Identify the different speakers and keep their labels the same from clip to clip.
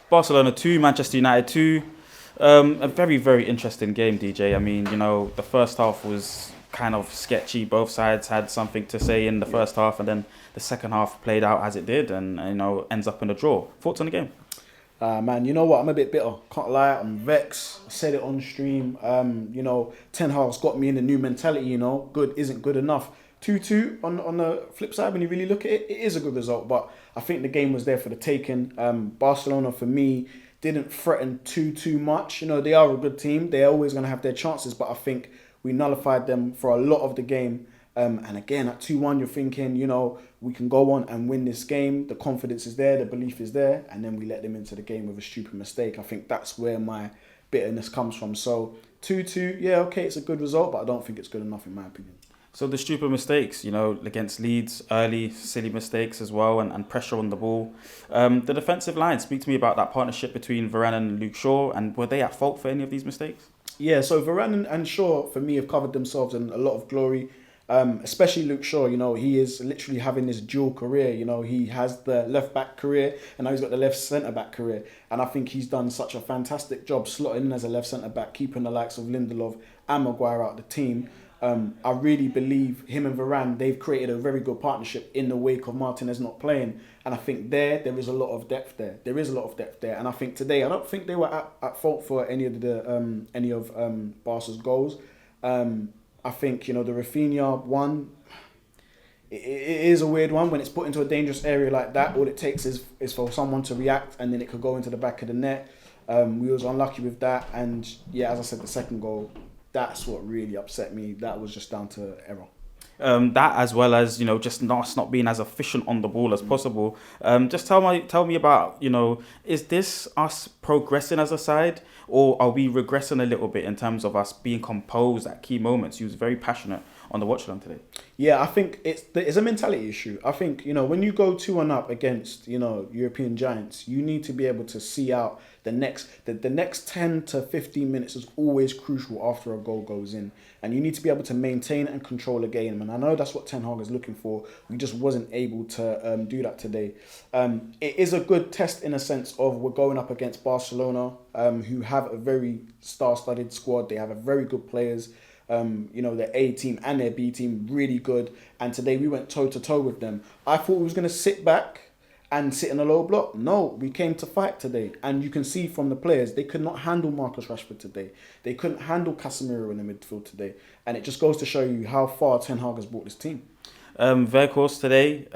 Speaker 1: Barcelona 2, Manchester United 2. A very, very interesting game, DJ. I mean, the first half was kind of sketchy. Both sides had something to say in the first half, and then the second half played out as it did, and ends up in a draw. Thoughts on the game?
Speaker 2: Man, you know what? I'm a bit bitter. Can't lie, I'm vexed. I said it on stream. Ten Hag's got me in the new mentality. Good isn't good enough. 2-2 on the flip side, when you really look at it, it is a good result. But I think the game was there for the taking. Barcelona, for me, didn't threaten too much. They are a good team. They're always going to have their chances. But I think we nullified them for a lot of the game. And again, at 2-1, you're thinking, we can go on and win this game. The confidence is there, the belief is there, and then we let them into the game with a stupid mistake. I think that's where my bitterness comes from. So 2-2, yeah, okay, it's a good result, but I don't think it's good enough in my opinion.
Speaker 1: So the stupid mistakes, against Leeds, early silly mistakes as well, and pressure on the ball. The defensive line, speak to me about that partnership between Varane and Luke Shaw, and were they at fault for any of these mistakes?
Speaker 2: Yeah, so Varane and Shaw, for me, have covered themselves in a lot of glory. Especially Luke Shaw, he is literally having this dual career. He has the left back career and now he's got the left centre back career. And I think he's done such a fantastic job slotting in as a left centre back, keeping the likes of Lindelof and Maguire out of the team. I really believe him and Varane, they've created a very good partnership in the wake of Martinez not playing. And I think there is a lot of depth there. There is a lot of depth there. And I think today, I don't think they were at fault for any of Barca's goals. I think, the Rafinha one, it is a weird one. When it's put into a dangerous area like that, all it takes is for someone to react and then it could go into the back of the net. We was unlucky with that. And yeah, as I said, the second goal, that's what really upset me. That was just down to error.
Speaker 1: That, as well as just not being as efficient on the ball as possible. Just tell me about is this us progressing as a side, or are we regressing a little bit in terms of us being composed at key moments? He was very passionate on the watch along today.
Speaker 2: Yeah, I think it's a mentality issue. I think when you go 2-1 up against European giants, you need to be able to see out the next 10 to 15 minutes is always crucial after a goal goes in, and you need to be able to maintain and control a game. And I know that's what Ten Hag is looking for. We just wasn't able to do that today. It is a good test in a sense of we're going up against Barcelona, who have a very star-studded squad. They have a very good players. Their A team and their B team really good. And today we went toe-to-toe with them. I thought we was going to sit back and sit in a low block. No, we came to fight today. And you can see from the players, they could not handle Marcus Rashford today. They couldn't handle Casemiro in the midfield today. And it just goes to show you how far Ten Hag has brought this team.
Speaker 1: Weghorst today,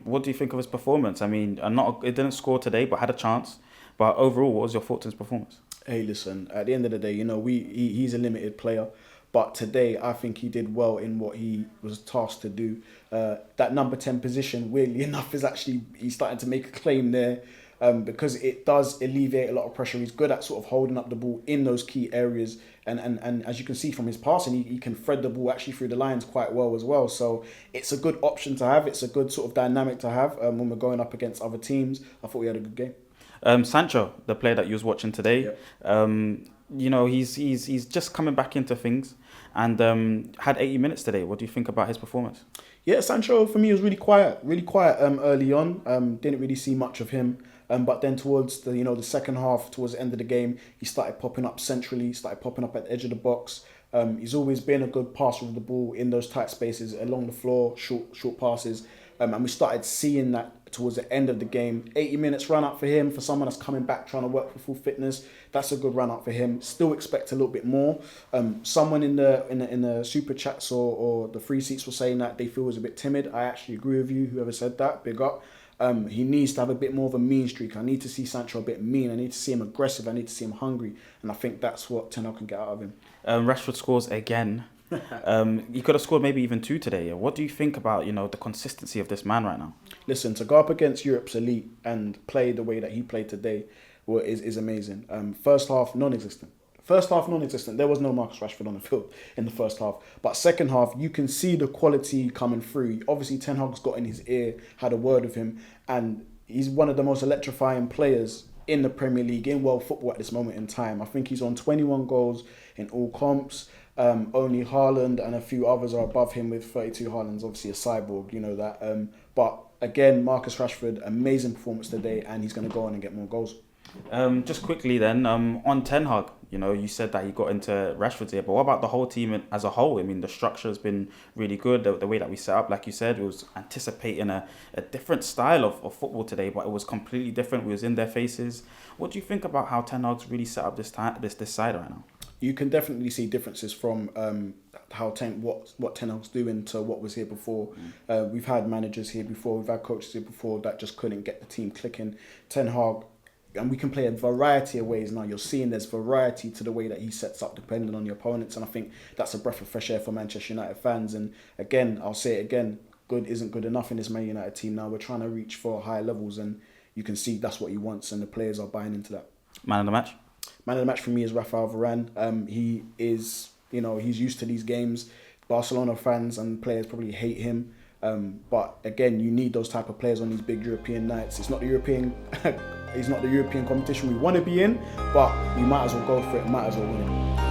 Speaker 1: what do you think of his performance? I mean, it didn't score today, but had a chance. But overall, what was your thoughts on his performance?
Speaker 2: Hey, listen, at the end of the day, he's a limited player. But today, I think he did well in what he was tasked to do. That number 10 position, weirdly enough, he's starting to make a claim there because it does alleviate a lot of pressure. He's good at sort of holding up the ball in those key areas. And as you can see from his passing, he can thread the ball actually through the lines quite well as well. So it's a good option to have. It's a good sort of dynamic to have when we're going up against other teams. I thought we had a good game.
Speaker 1: Sancho, the player that you was watching today, yep. He's just coming back into things and had 80 minutes today. What do you think about his performance?
Speaker 2: Yeah, Sancho for me was really quiet early on. Didn't really see much of him. But then towards the second half, towards the end of the game, he started popping up centrally, started popping up at the edge of the box. He's always been a good passer of the ball in those tight spaces along the floor, short passes. And we started seeing that towards the end of the game. 80 minutes run up for him, for someone that's coming back trying to work for full fitness. That's a good run up for him. Still expect a little bit more. Someone in the super chats or the free seats were saying that they feel was a bit timid. I actually agree with you. Whoever said that, big up. He needs to have a bit more of a mean streak. I need to see Sancho a bit mean. I need to see him aggressive. I need to see him hungry. And I think that's what Ten Hag can get out of him.
Speaker 1: Rashford scores again. He could have scored maybe even 2 today. What do you think about the consistency of this man right now?
Speaker 2: Listen, to go up against Europe's elite and play the way that he played today is amazing. First half, non-existent. There was no Marcus Rashford on the field in the first half. But second half, you can see the quality coming through. Obviously, Ten Hag's got in his ear, had a word with him, and he's one of the most electrifying players in the Premier League, in world football at this moment in time. I think he's on 21 goals in all comps. Only Haaland and a few others are above him with 32. Haaland's obviously a cyborg, you know that. But again, Marcus Rashford, amazing performance today, and he's going to go on and get more goals.
Speaker 1: Just quickly then, on Ten Hag, you know, you said that he got into Rashford's ear, but what about the whole team as a whole? I mean, the structure has been really good. The way that we set up, like you said, it was anticipating a different style of football today, but it was completely different. We was in their faces. What do you think about how Ten Hag's really set up this side right now?
Speaker 2: You can definitely see differences from what Ten Hag's doing to what was here before. We've had managers here before, we've had coaches here before that just couldn't get the team clicking. Ten Hag, and we can play a variety of ways now. You're seeing there's variety to the way that he sets up depending on your opponents, and I think that's a breath of fresh air for Manchester United fans. And again, I'll say it again, good isn't good enough in this Man United team now. We're trying to reach for higher levels, and you can see that's what he wants, and the players are buying into that.
Speaker 1: Man of the match?
Speaker 2: Man of the match for me is Rafael Varane. He is, you know, he's used to these games. Barcelona fans and players probably hate him. But again, you need those type of players on these big European nights. It's not the European, it's not the European competition we want to be in, but we might as well go for it. Might as well win it.